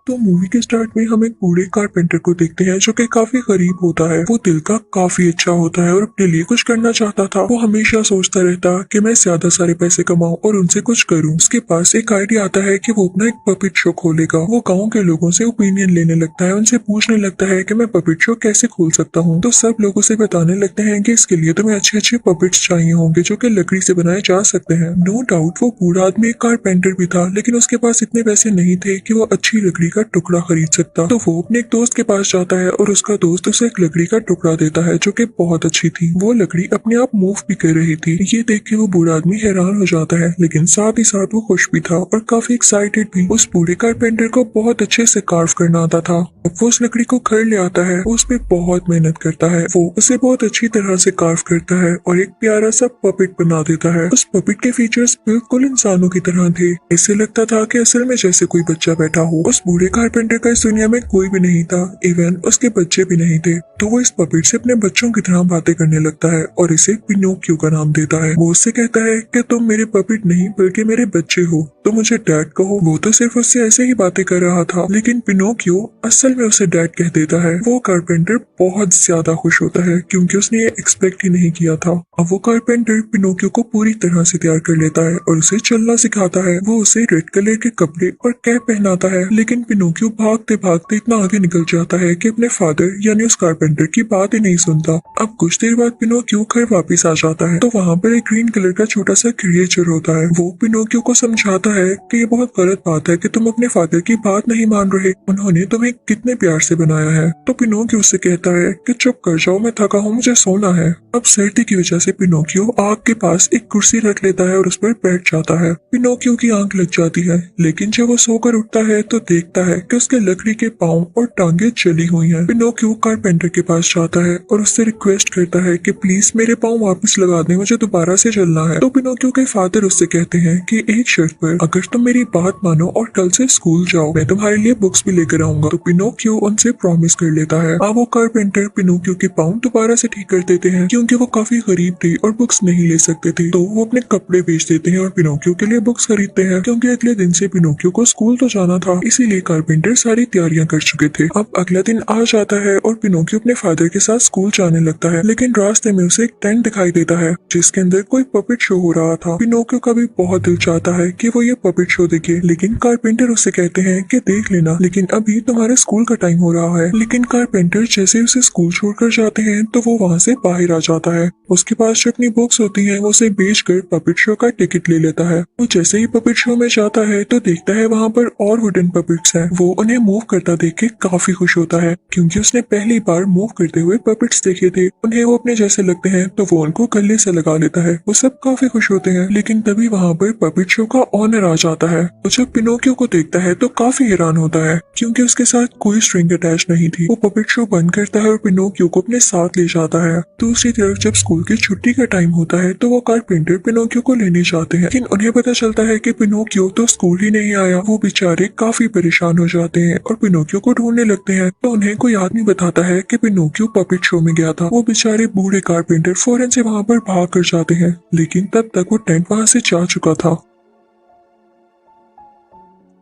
तो मूवी के स्टार्ट में हम एक बूढ़े कारपेंटर को देखते हैं जो कि काफी गरीब होता है। वो दिल का काफी अच्छा होता है और अपने लिए कुछ करना चाहता था। वो हमेशा सोचता रहता कि मैं ज्यादा सारे पैसे कमाऊं और उनसे कुछ करूं। उसके पास एक आइडिया आता है कि वो अपना एक पपेट शो खोलेगा। वो गाँव के लोगों से ओपिनियन लेने लगता है, उनसे पूछने लगता है कि मैं पपेट शो कैसे खोल सकता हूँ। तो सब लोग उसे बताने लगते हैं कि इसके लिए तुम्हें अच्छे अच्छे पपेट्स चाहिए होंगे जो कि लकड़ी से बनाए जा सकते हैं। नो डाउट वो बूढ़ा आदमी एक कारपेंटर भी था, लेकिन उसके पास इतने पैसे नहीं थे कि वो अच्छी लकड़ी का टुकड़ा खरीद सकता। तो वो अपने एक दोस्त के पास जाता है और उसका दोस्त उसे एक लकड़ी का टुकड़ा देता है जो कि बहुत अच्छी थी। वो लकड़ी अपने आप मूव भी कर रही थी। ये देख के वो बूढ़ा आदमी हैरान हो जाता है, लेकिन साथ ही साथ वो खुश भी था और काफी एक्साइटेड भी। उस बूढ़े कारपेंटर को बहुत अच्छे से कार्व करना आता था। अब वो उस लकड़ी को घर ले आता है, वो उस पे बहुत मेहनत करता है। वो उसे बहुत अच्छी तरह से कार्व करता है और एक प्यारा सा पपेट बना देता है। उस पपेट के फीचर्स बिल्कुल इंसानों की तरह थे। इससे लगता था कि असल में जैसे कोई बच्चा बैठा हो। उस बूढ़े कारपेंटर का इस दुनिया में कोई भी नहीं था, इवन उसके बच्चे भी नहीं थे। तो वो इस पपेट से अपने बच्चों की तरह बातें करने लगता है और इसे पिनोकियो का नाम देता है। वो उससे कहता है कि तुम मेरे पपेट नहीं बल्कि मेरे बच्चे हो, तो मुझे डैड कहो। वो तो सिर्फ उससे ऐसे ही बातें कर रहा था, लेकिन पिनोकियो असल में उसे डैड कह देता है। वो कारपेंटर बहुत ज्यादा खुश होता है क्योंकि उसने ये एक्सपेक्ट ही नहीं किया था। अब वो कारपेंटर पिनोकियो को पूरी तरह से तैयार कर लेता है और उसे चलना सिखाता है। वो उसे रेड कलर के कपड़े और कैप पहनाता है, लेकिन पिनोकियो भागते भागते इतना आगे निकल जाता है कि अपने फादर यानी उस कारपेंटर की बात ही नहीं सुनता। अब कुछ देर बाद पिनोकियो घर वापस आ जाता है तो वहाँ पर एक ग्रीन कलर का छोटा सा क्रिएचर होता है। वो पिनोकियो को समझाता है कि ये बहुत गलत बात है कि तुम अपने फादर की बात नहीं मान रहे, उन्होंने तुम्हें कितने प्यार से बनाया है। तो पिनोकियो उससे कहता है कि चुप कर जाओ, मैं थका हूँ, मुझे सोना है। अब सर्दी की वजह से पिनोकियो आग के पास एक कुर्सी रख लेता है और उस पर बैठ जाता है। पिनोकियो की आंख लग जाती है, लेकिन जब वो सोकर उठता है तो देखता है कि उसके लकड़ी के पाँव और टांगे जली हुई हैं। पिनोकियो कारपेंटर के पास जाता है और उससे रिक्वेस्ट करता है कि प्लीज मेरे पाँव वापस लगा दें, मुझे दोबारा से चलना है। तो पिनोकियो के फादर उससे कहते हैं कि एक शर्त पर, अगर तुम मेरी बात मानो और कल से स्कूल जाओ, मैं तुम्हारे लिए बुक्स भी लेकर आऊंगा। तो पिनोकियो उनसे प्रॉमिस कर लेता है। अब वो कारपेंटर पिनोकियो के पाँव दोबारा से ठीक कर देते हैं क्योंकि वो काफी गरीब थे और बुक्स नहीं ले सकते थे। तो वो अपने कपड़े बेच देते हैं और पिनोकियो के लिए बुक्स खरीदते हैं क्योंकि अगले दिन से पिनोकियो को स्कूल तो जाना था, इसीलिए कारपेंटर सारी तैयारियां कर चुके थे। अब अगला दिन आ जाता है और पिनोकियो अपने फादर के साथ स्कूल जाने लगता है, लेकिन रास्ते में उसे एक टेंट दिखाई देता है जिसके अंदर कोई पपेट शो हो रहा था। पिनोकियो का भी बहुत दिल चाहता है कि वो ये पपेट शो देखे, लेकिन कारपेंटर उससे कहते हैं कि देख लेना, लेकिन अभी तुम्हारे स्कूल का टाइम हो रहा है। लेकिन कारपेंटर जैसे उसे स्कूल छोड़कर जाते हैं तो वो वहाँ से बाहर आ जाता है। उसके पास जो अपनी बुक्स होती हैं वो उसे बेचकर पपेट शो का टिकट ले लेता है। वो जैसे ही पपेट शो में जाता है तो देखता है वहाँ पर और वुडन पपेट्स हैं। वो उन्हें मूव करता देख के काफी खुश होता है क्योंकि उसने पहली बार मूव करते हुए पपेट्स देखे थे। उन्हें वो अपने जैसे लगते हैं तो वो उनको गले से लगा लेता है। वो सब काफी खुश होते हैं, लेकिन तभी वहाँ पर पपेट शो का ऑनर आ जाता है। वो जब पिनोकियो को देखता है तो काफी हैरान होता है क्योंकि उसके साथ कोई स्ट्रिंग अटैच नहीं थी। वो पपेट शो बंद करता है और पिनोकियो को अपने साथ ले जाता है। दूसरी तरफ जब स्कूल की छुट्टी का टाइम होता है तो वो कारपेंटर पिनोकियो को लेने जाते हैं, लेकिन उन्हें पता चलता है कि पिनोकियो तो स्कूल ही नहीं आया। वो बेचारे काफी परेशान हो जाते हैं और पिनोकियो को ढूंढने लगते हैं। तो उन्हें कोई आदमी बताता है कि पिनोकियो पपेट शो में गया था। वो बेचारे बूढ़े कारपेंटर फौरन से वहाँ पर भाग कर जाते हैं, लेकिन तब तक वो टेंट वहाँ से जा चुका था।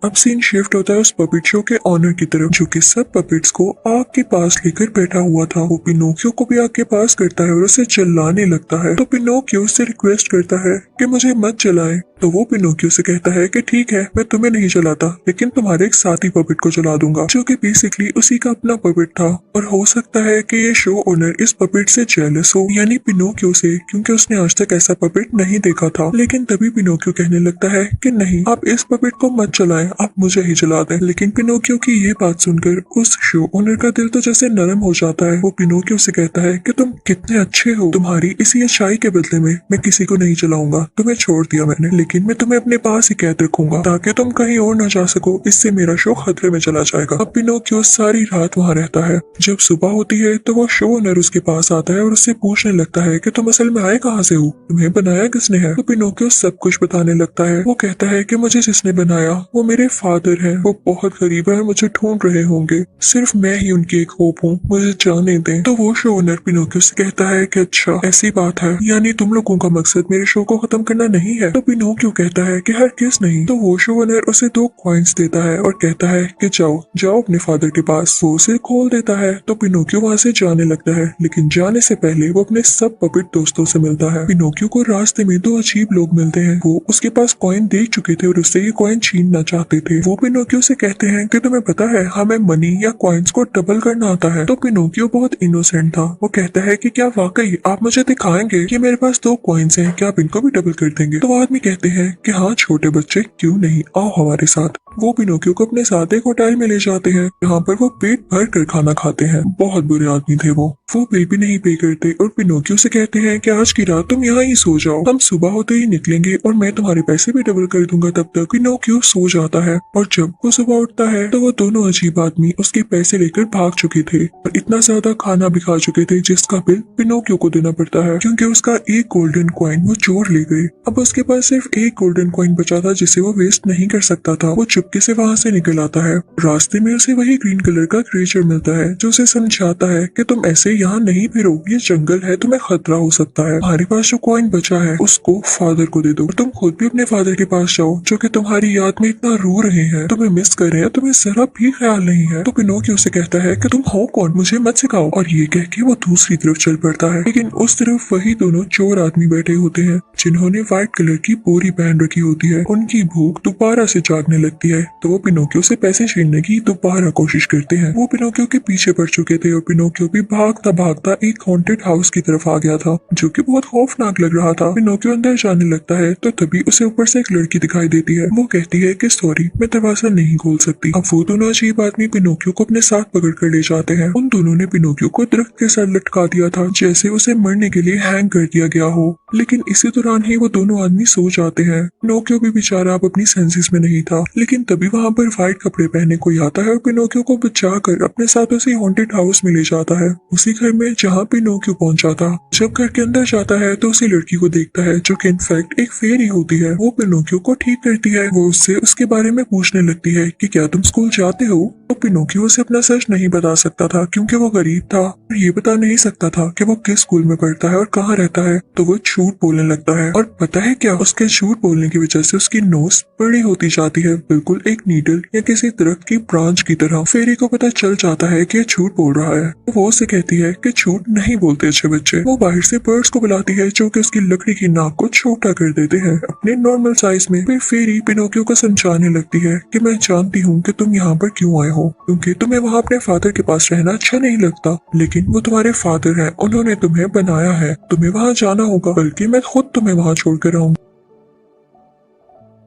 अब सीन शिफ्ट होता है उस पपेट शो के ऑनर की तरफ जो कि सब पपेट्स को आग के पास लेकर बैठा हुआ था। वो पिनोकियो को भी आग के पास करता है और उसे चिल्लाने लगता है। तो पिनोकियो उससे रिक्वेस्ट करता है कि मुझे मत जलाए। तो वो पिनोकियो से कहता है कि ठीक है, मैं तुम्हें नहीं जलाता, लेकिन तुम्हारे एक साथी पपेट को जला दूंगा, जो कि बेसिकली उसी का अपना पपेट था। और हो सकता है कि ये शो ओनर इस पपेट से जेलस हो, यानी पिनोकियो से, क्योंकि उसने आज तक ऐसा पपेट नहीं देखा था। लेकिन तभी पिनोकियो कहने लगता है कि नहीं, आप इस पपेट को मत जलाएं, आप मुझे ही जला दें। लेकिन पिनोकियो की ये बात सुनकर उस शो ओनर का दिल तो जैसे नरम हो जाता है। वो पिनोकियो से कहता है कि तुम कितने अच्छे हो, तुम्हारी इसी अच्छाई के बदले में मैं किसी को नहीं जलाऊंगा, तुम्हें छोड़ दिया मैंने, लेकिन मैं तुम्हें अपने पास ही कैद रखूंगा ताकि तुम कहीं और न जा सको, इससे मेरा शो खतरे में चला जाएगा। अब पिनोकियो सारी रात वहाँ रहता है। जब सुबह होती है तो वो शो ओनर उसके पास आता है और उससे पूछने लगता है कि तुम असल में आए कहाँ से हो, तुम्हें बनाया किसने है। तो पिनोकियो सब कुछ बताने लगता है। वो कहता है कि मुझे जिसने बनाया वो मेरे मेरे फादर हैं, वो बहुत गरीब है, मुझे ढूंढ रहे होंगे, सिर्फ मैं ही उनकी एक होप हूँ, मुझे जाने दें। तो वो शो ओनर पिनोकियो से कहता है कि अच्छा ऐसी बात है, यानी तुम लोगों का मकसद मेरे शो को खत्म करना नहीं है। तो पिनोकियो कहता है कि हरगिज़ नहीं। तो वो शो ओनर उसे 2 कॉइन्स देता है और कहता है कि जाओ जाओ अपने फादर के पास। वो उसे खोल देता है तो पिनोकियो वहाँ से जाने लगता है, लेकिन जाने से पहले वो अपने सब पपेट दोस्तों से मिलता है। पिनोकियो को रास्ते में 2 अजीब लोग मिलते हैं। वो उसके पास कॉइन देख चुके थे और उससे ये कॉइन छीनना चाहते थे। वो पिनोकियो से कहते हैं कि तुम्हें पता है हमें मनी या कॉइन्स को डबल करना आता है। तो पिनोकियो बहुत इनोसेंट था, वो कहता है कि क्या वाकई आप मुझे दिखाएंगे कि मेरे पास 2 कॉइन्स हैं, क्या आप इनको भी डबल कर देंगे? तो वो आदमी कहते हैं कि हाँ छोटे बच्चे, क्यों नहीं, आओ हमारे साथ। वो पिनोकियो को अपने साथ एक होटल में ले जाते हैं, जहाँ पर वो पेट भर कर खाना खाते हैं। बहुत बुरे आदमी थे वो बिल भी नहीं पे करते और पिनोकियो से कहते हैं कि आज की रात तुम यहाँ ही सो जाओ, हम सुबह होते ही निकलेंगे और मैं तुम्हारे पैसे भी डबल कर दूंगा। तब तक पिनोकियो सो जाता है और जब वो सुबह उठता है तो वो दोनों अजीब आदमी उसके पैसे लेकर भाग चुके थे और इतना ज्यादा खाना भी खा चुके थे जिसका बिल पिनोकियो को देना पड़ता है, क्योंकि उसका एक गोल्डन कॉइन वो चोर ले गए। अब उसके पास सिर्फ एक गोल्डन कॉइन बचा था जिसे वो वेस्ट नहीं कर सकता था। वो चुपके से वहाँ से निकल आता है। रास्ते में उसे वही ग्रीन कलर का क्रिएचर मिलता है जो उसे समझाता है कि तुम ऐसे यहाँ नहीं फिरो, ये जंगल है, तुम्हें खतरा हो सकता है। हमारे पास जो कॉइन बचा है उसको फादर को दे दो और तुम खुद भी अपने फादर के पास जाओ जो कि तुम्हारी याद में इतना रो रहे हैं, तुम्हें मिस कर रहे हैं, तुम्हें जरा भी ख्याल नहीं है। तो पिनोकियो से कहता है कि तुम हो कौन, मुझे मत सिखाओ। और ये कह के वो दूसरी तरफ चल पड़ता है, लेकिन उस तरफ वही दोनों चोर आदमी बैठे होते हैं जिन्होंने व्हाइट कलर की बोरी पहन रखी होती है। उनकी भूख दोबारा से जागने लगती है तो वो पिनोकियो से पैसे छीनने की दोबारा कोशिश करते हैं। वो पिनोकियो के पीछे पड़ चुके थे और पिनोकियो भी भागता भागता एक हॉन्टेड हाउस की तरफ आ गया था जो कि बहुत खौफनाक लग रहा था। पिनोकियो अंदर जाने लगता है तो तभी उसे ऊपर से एक लड़की दिखाई देती है। वो कहती है कि सॉरी, मैं दरवाजा नहीं खोल सकती। अब वो दोनों अजीब आदमी पिनोकियो को अपने साथ पकड़ कर ले जाते हैं। उन दोनों ने पिनोकियो को दरख्त के साथ लटका दिया था जैसे उसे मरने के लिए हैंग कर दिया गया हो, लेकिन इसी दौरान ही वो दोनों आदमी सो जाते हैं। पिनोकियो भी बेचारा अब अपनी सेंसेस में नहीं था, लेकिन तभी वहाँ पर व्हाइट कपड़े पहने कोई आता है और पिनोकियो को बचाकर अपने साथ उसी हॉन्टेड हाउस में ले जाता है, उसी घर में जहाँ पिनोकियो पहुंचा था। जब घर के अंदर जाता है तो उसी लड़की को देखता है जो कि इनफैक्ट एक फेरी होती है। वो पिनोकियो को ठीक करती है। वो उससे उसके बारे में पूछने लगती है कि क्या तुम स्कूल जाते हो? तो पिनोकियो उसे अपना सच नहीं बता सकता था क्योंकि वो गरीब था और ये बता नहीं सकता था कि वो किस स्कूल में पढ़ता है और कहाँ रहता है। तो वो झूठ बोलने लगता है और पता है क्या, उसके झूठ बोलने की वजह से उसकी नोज बड़ी होती जाती है, बिल्कुल एक नीडल या किसी दरख्त की ब्रांच की तरह। फेरी को पता चल जाता है कि झूठ बोल रहा है तो वो उसे कहती है कि झूठ नहीं बोलते अच्छे बच्चे। वो बाहर से बर्ड्स को बुलाती है जो कि उसकी लकड़ी की नाक को छोटा कर देते हैं अपने नॉर्मल साइज में। फिर फेरी पिनोकियो को समझाने लगती है कि मैं जानती हूँ कि तुम यहाँ पर क्यों आए हो, क्योंकि तुम्हें वहाँ अपने फादर के पास रहना अच्छा नहीं लगता, लेकिन वो तुम्हारे फादर हैं, उन्होंने तुम्हें बनाया है, तुम्हें वहाँ जाना होगा, बल्कि मैं खुद तुम्हें वहाँ छोड़कर आऊंगी।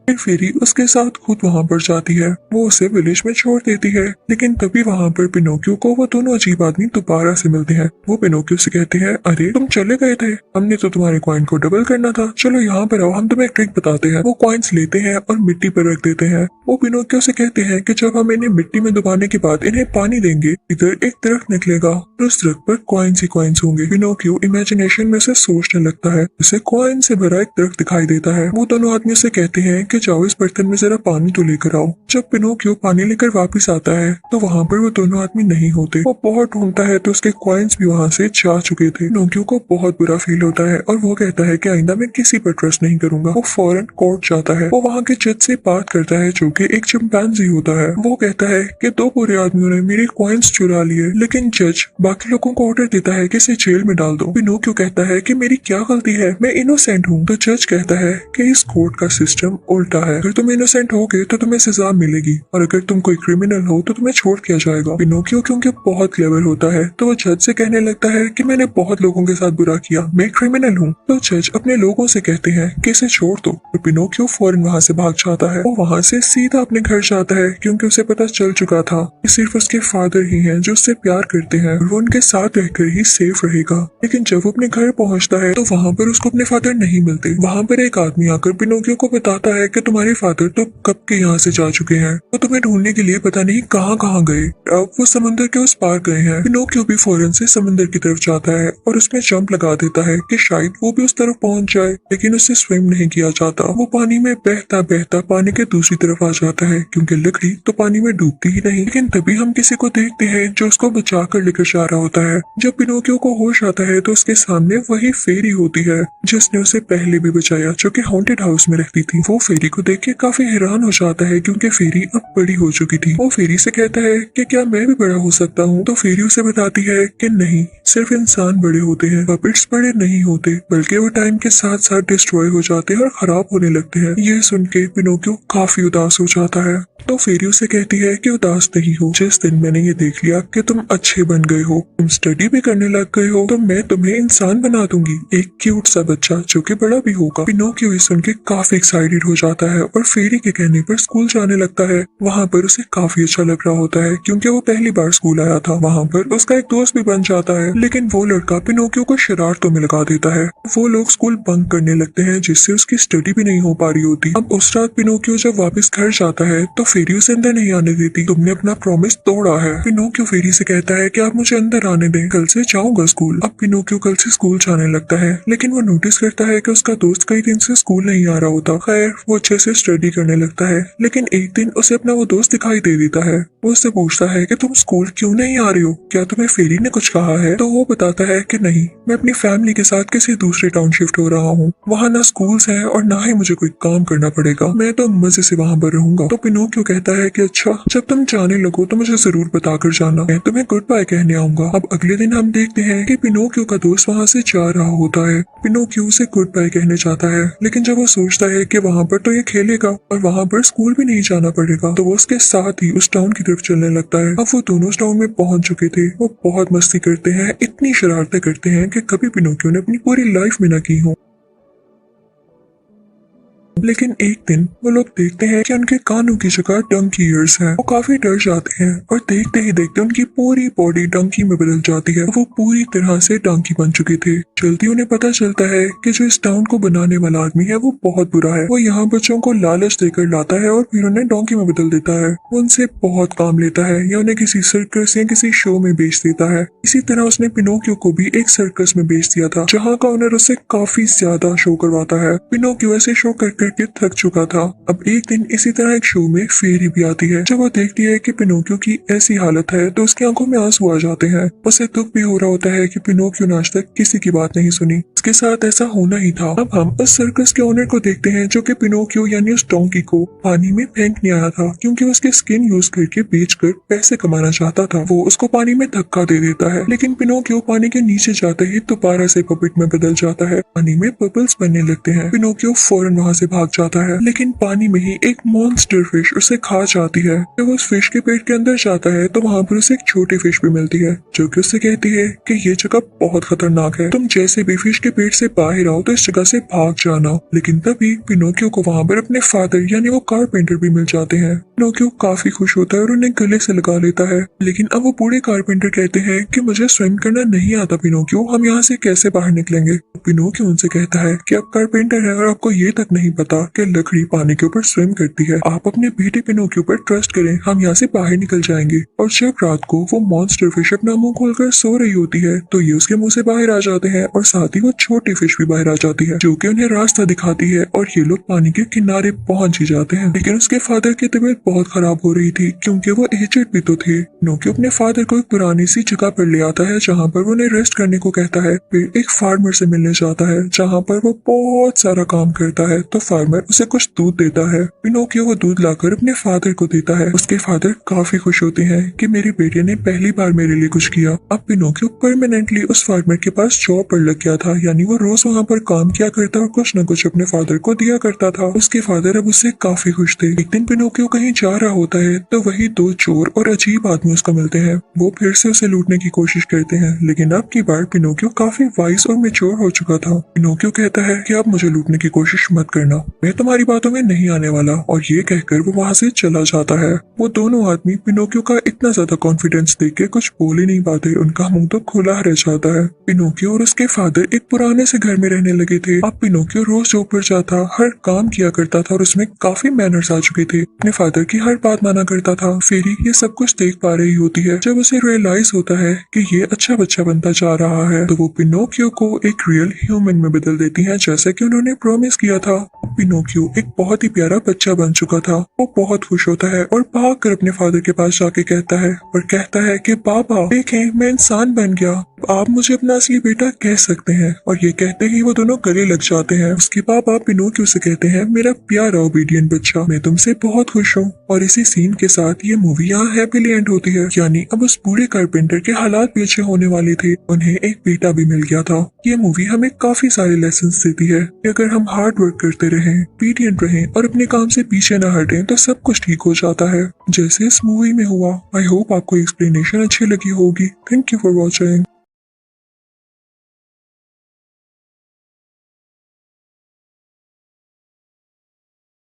फिर फेरी उसके साथ खुद वहाँ पर जाती है। वो उसे विलेज में छोड़ देती है, लेकिन तभी वहाँ पर पिनोकियो को वो दोनों अजीब आदमी दोबारा से मिलते हैं। वो पिनोकियो से कहते हैं, अरे तुम चले गए थे, हमने तो तुम्हारे कॉइन को डबल करना था, चलो यहाँ पर आओ, हम तुम्हें एक ट्रिक बताते हैं। वो कॉइन्स लेते हैं और मिट्टी पर रख देते हैं। वो पिनोकियो से कहते हैं कि जब हम इन्हें मिट्टी में डुबाने के बाद इन्हें पानी देंगे, इधर एक दरख्त निकलेगा और उस दरख्त पर कॉइन्स ही कॉइन्स होंगे। पिनोकियो इमेजिनेशन में से सोचने लगता है, उसे कॉइन से भरा एक दरख्त दिखाई देता है। वो दोनों आदमी से कहते हैं कि जाओ इस बर्तन में जरा पानी तो लेकर आओ। जब पिनोकियो पानी लेकर वापस आता है तो वहाँ पर वो दोनों आदमी नहीं होते। वो बहुत ढूंढता है तो उसके कॉइन्स भी वहाँ से जा चुके थे। पिनोकियो को बहुत बुरा फील होता है और वो कहता है कि आइंदा मैं किसी पर ट्रस्ट नहीं करूंगा। वो फौरन कोर्ट जाता है। वो वहाँ के जज से बात करता है जो कि एक चिंपैंजी होता है। वो कहता है कि 2 बुरे आदमियों ने मेरे कॉइन्स चुरा लिए, लेकिन जज बाकी लोगों को ऑर्डर देता है कि इसे जेल में डाल दो। पिनोकियो कहता है कि मेरी क्या गलती है, मैं इनोसेंट हूँ। तो जज कहता है कि इस कोर्ट का सिस्टम उल्टा है, अगर तुम इनोसेंट होगे तो तुम्हें सजा मिलेगी और अगर तुम कोई क्रिमिनल हो तो तुम्हें छोड़ दिया जाएगा। पिनोकियो क्योंकि बहुत क्लेवर होता है तो वो जज से कहने लगता है कि मैंने बहुत लोगों के साथ बुरा किया, मैं क्रिमिनल हूँ। तो जज अपने लोगों से कहते हैं कि इसे छोड़ दो। तो पिनोकियो फौरन वहाँ से भाग जाता है। वो वहाँ से सीधा अपने घर जाता है क्योंकि उसे पता चल चुका था कि सिर्फ उसके फादर ही हैं जो उससे प्यार करते हैं और वो उनके साथ रहकर ही सेफ रहेगा। लेकिन जब वो अपने घर पहुँचता है तो वहाँ पर उसको अपने फादर नहीं मिलते। वहाँ पर एक आदमी आकर पिनोकियो को बताता है कि तुम्हारे फादर तो कब के यहाँ से जा चुके हैं, वो तुम्हें ढूंढने के लिए पता नहीं कहाँ कहाँ गए, अब वो समंदर के उस पार गए हैं। पिनोकियो भी फौरन से समंदर की तरफ जाता है और उसमें जंप लगा देता है कि शायद वो भी उस तरफ पहुंच जाए, लेकिन उससे स्विम नहीं किया जाता। वो पानी में बहता बहता पानी के दूसरी तरफ आ जाता है, क्योंकि लकड़ी तो पानी में डूबती ही नहीं। लेकिन तभी हम किसी को देखते हैं जो उसको बचा कर लेकर जा रहा होता है। जब पिनोकियो को होश आता है तो उसके सामने वही फेरी होती है जिसने उसे पहले भी बचाया, जो कि हॉन्टेड हाउस में रहती थी। वो फेरी को देख के काफी हैरान हो जाता है, क्योंकि फेरी अब बड़ी हो चुकी थी। वो फेरी से कहता है कि क्या मैं भी बड़ा हो सकता हूँ? तो फेरी उसे बताती है कि नहीं, सिर्फ इंसान बड़े होते हैं, पपेट्स बड़े नहीं होते, बल्कि वो टाइम के साथ साथ डिस्ट्रॉय हो जाते हैं और खराब होने लगते हैं। ये सुन के पिनोकियो काफी उदास हो जाता है। तो फेरी उसे कहती है कि उदास नहीं हो, जिस दिन मैंने ये देख लिया कि तुम अच्छे बन गए हो, तुम स्टडी भी करने लग गए हो, तो मैं तुम्हें इंसान बना दूंगी, एक क्यूट सा बच्चा जो कि बड़ा भी होगा। पिनोकियो ये सुन के काफी एक्साइटेड हो जाता है और फेरी के कहने पर स्कूल जाने लगता है। वहाँ पर उसे काफी अच्छा लग रहा होता है, क्योंकि वो पहली बार स्कूल आया था। वहाँ पर उसका एक दोस्त भी बन जाता है, लेकिन वो लड़का पिनोकियो को शरारतों में लगा देता है। वो लोग स्कूल बंक करने लगते हैं, जिससे उसकी स्टडी भी नहीं हो पा रही होती। अब उस रात पिनोकियो जब वापस घर जाता है तो फेरी उसे अंदर नहीं आने देती। तुमने अपना प्रॉमिस तोड़ा है। पिनोकियो फेरी से कहता है कि आप मुझे अंदर आने दें, कल से जाऊंगा स्कूल। अब पिनोकियो कल से स्कूल जाने लगता है, लेकिन वो नोटिस करता है कि उसका दोस्त कई दिन से स्कूल नहीं आ रहा होता। खैर, वो अच्छे से स्टडी करने लगता है, लेकिन एक दिन उसे अपना वो दोस्त दिखाई दे देता है। वो उससे पूछता है कि तुम स्कूल क्यों नहीं आ रही हो, क्या तुम्हें फेरी ने कुछ कहा है? तो वो बताता है कि नहीं, मैं अपनी फैमिली के साथ किसी दूसरे टाउन शिफ्ट हो रहा हूँ, वहाँ ना स्कूल्स है और ना ही मुझे कोई काम करना पड़ेगा, मैं तो मजे से वहाँ पर रहूंगा। तो पिनोकियो कहता है कि अच्छा, जब तुम जाने लगो तो मुझे जरूर बताकर जाना, मैं तुम्हें गुड बाय कहने आऊंगा। अब अगले दिन हम देखते हैं कि पिनोकियो का दोस्त वहाँ से जा रहा होता है। पिनोकियो उसे गुड बाय कहने जाता है, लेकिन जब वो सोचता है कि वहाँ पर तो ये खेलेगा और वहाँ पर स्कूल भी नहीं जाना पड़ेगा, तो वो उसके साथ ही उस टाउन की तरफ चलने लगता है। अब वो दोनों उस टाउन में पहुंच चुके थे। वो बहुत मस्ती करते हैं, इतनी शरारतें करते हैं कि कभी पिनोकियो ने अपनी पूरी लाइफ में न की हो। लेकिन एक दिन वो लोग देखते हैं कि उनके कानों की जगह डंकी ईयर्स हैं। वो काफी डर जाते हैं और देखते ही देखते उनकी पूरी बॉडी डंकी में बदल जाती है। वो पूरी तरह से डंकी बन चुके थे। जल्दी उन्हें पता चलता है कि जो इस टाउन को बनाने वाला आदमी है वो बहुत बुरा है। वो यहाँ बच्चों को लालच देकर लाता है और फिर उन्हें डंकी में बदल देता है। वो उनसे बहुत काम लेता है या उन्हें किसी सर्कस या किसी शो में बेच देता है। इसी तरह उसने पिनोकियो को भी एक सर्कस में बेच दिया था, जहाँ का ओनर उसे काफी ज्यादा शो करवाता है। पिनोकियो ऐसे शो करके थक चुका था। अब एक दिन इसी तरह एक शो में फेरी भी आती है। जब वो देखती है कि पिनोकियो की ऐसी हालत है तो उसकी आंखों में आंसू आ जाते हैं। उसे दुख भी हो रहा होता है कि पिनोकियो ने आज तक किसी की बात नहीं सुनी। उसके साथ ऐसा होना ही था। अब हम उस सर्कस के ओनर को देखते हैं, जो कि पिनोकियो यानी उस डोंकी को पानी में फेंकने आया था, क्योंकि वो उसके स्किन यूज करके बेचकर पैसे कमाना चाहता था। वो उसको पानी में धक्का दे देता है, लेकिन पिनोकियो पानी के नीचे जाते ही दोबारा से पपेट में बदल जाता है। पानी में बबल्स बनने लगते हैं। पिनोकियो फौरन वहाँ से भाग जाता है, लेकिन पानी में ही एक मॉन्स्टर फिश उसे खा जाती है। जब उस फिश के पेट के अंदर जाता है तो वहाँ पर उसे एक छोटी फिश भी मिलती है, जो कि उससे कहती है कि ये जगह बहुत खतरनाक है, तुम जैसे भी फिश के पेट से बाहर आओ तो इस जगह से भाग जाना। लेकिन तभी पिनोकियो को वहाँ पर अपने फादर यानी वो कारपेंटर भी मिल जाते हैं। पिनोकियो काफी खुश होता है और उन्हें गले से लगा लेता है, लेकिन अब वो बूढ़े कारपेंटर कहते हैं कि मुझे स्विम करना नहीं आता पिनोकियो, हम यहाँ से कैसे बाहर निकलेंगे? पिनोकियो उनसे कहता है कि आप कारपेंटर है और आपको ये तक नहीं पता कि लकड़ी पानी के ऊपर स्विम करती है। आप अपने बेटे पिनोकियो पर ट्रस्ट करें, हम यहाँ से बाहर निकल जाएंगे। और जब रात को वो मॉन्स्टर फिश अपना मुंह खोलकर सो रही होती है तो ये उसके मुंह से बाहर आ जाते हैं और साथ ही वो छोटी फिश भी बाहर आ जाती है, जो कि उन्हें रास्ता दिखाती है और ये लोग पानी के किनारे पहुंच ही जाते हैं। लेकिन उसके फादर की तबीयत बहुत खराब हो रही थी, क्योंकि वो एजेड भी तो थे। पिनोकियो अपने फादर को एक पुरानी सी जगह पर ले आता है, जहाँ पर वो उन्हें रेस्ट करने को कहता है। फिर एक फार्मर से मिलने जाता है, जहाँ पर वो बहुत सारा काम करता है। तो फार्मर उसे कुछ दूध देता है। पिनोकियो वो दूध लाकर अपने फादर को देता है। उसके फादर काफी खुश होते हैं कि मेरे बेटे ने पहली बार मेरे लिए कुछ किया। अब पिनोकियो परमानेंटली उस फार्मर के पास जॉब पर लग गया था, यानी वो रोज वहाँ पर काम किया करता और कुछ न कुछ अपने फादर को दिया करता था। उसके फादर अब उससे काफी खुश थे। एक दिन पिनोकियो कहीं जा रहा होता है तो वही दो चोर और अजीब आदमी उसको मिलते हैं। वो फिर से उसे लूटने की कोशिश करते हैं, लेकिन अब की बार पिनोकियो काफी वाइज और मेच्योर हो चुका था। पिनोकियो कहता है कि आप मुझे लूटने की कोशिश मत करना, मैं तुम्हारी बातों में नहीं आने वाला। और ये कहकर वो वहाँ से चला जाता है। वो दोनों आदमी पिनोकियो का इतना ज्यादा कॉन्फिडेंस देख के कुछ बोल ही नहीं पाते। उनका मुंह तो खुला रह जाता है। पिनोकियो और उसके फादर एक पुराने से घर में रहने लगे थे। अब पिनोकियो रोज जॉब पर जाता, हर काम किया करता था और उसमें काफी मैनर्स आ चुके थे। अपने फादर की हर बात माना करता था। फेरी ये सब कुछ देख पा रही होती है। जब उसे रियलाइज होता है कि ये अच्छा बच्चा बनता जा रहा है तो वो पिनोकियो को एक रियल ह्यूमन में बदल देती है, जैसा कि उन्होंने प्रॉमिस किया था। पिनोकियो एक बहुत ही प्यारा बच्चा बन चुका था। वो बहुत खुश होता है और भाग कर अपने फादर के पास जाके कहता है और कहता है कि पापा देखें, मैं इंसान बन गया, आप मुझे अपना असली बेटा कह सकते हैं। और ये कहते ही वो दोनों गले लग जाते हैं। उसके पापा पिनोकियो से कहते हैं, मेरा प्यारा ओबीडियंट बच्चा, मैं तुमसे बहुत खुश हूँ। और इसी सीन के साथ ये मूवी यहाँ हैप्पीली एंड होती है। यानी अब उस बूढ़े कारपेंटर के हालात भी अच्छे होने वाले थे। उन्हें एक बेटा भी मिल गया था। ये मूवी हमें काफी सारे लेसन देती है कि अगर हम हार्ड वर्क करते रहें, ओबीडियंट रहें और अपने काम से पीछे न हटें तो सब कुछ ठीक हो जाता है, जैसे इस मूवी में हुआ। आई होप आपको एक्सप्लेनेशन अच्छी लगी होगी। Thank you for watching.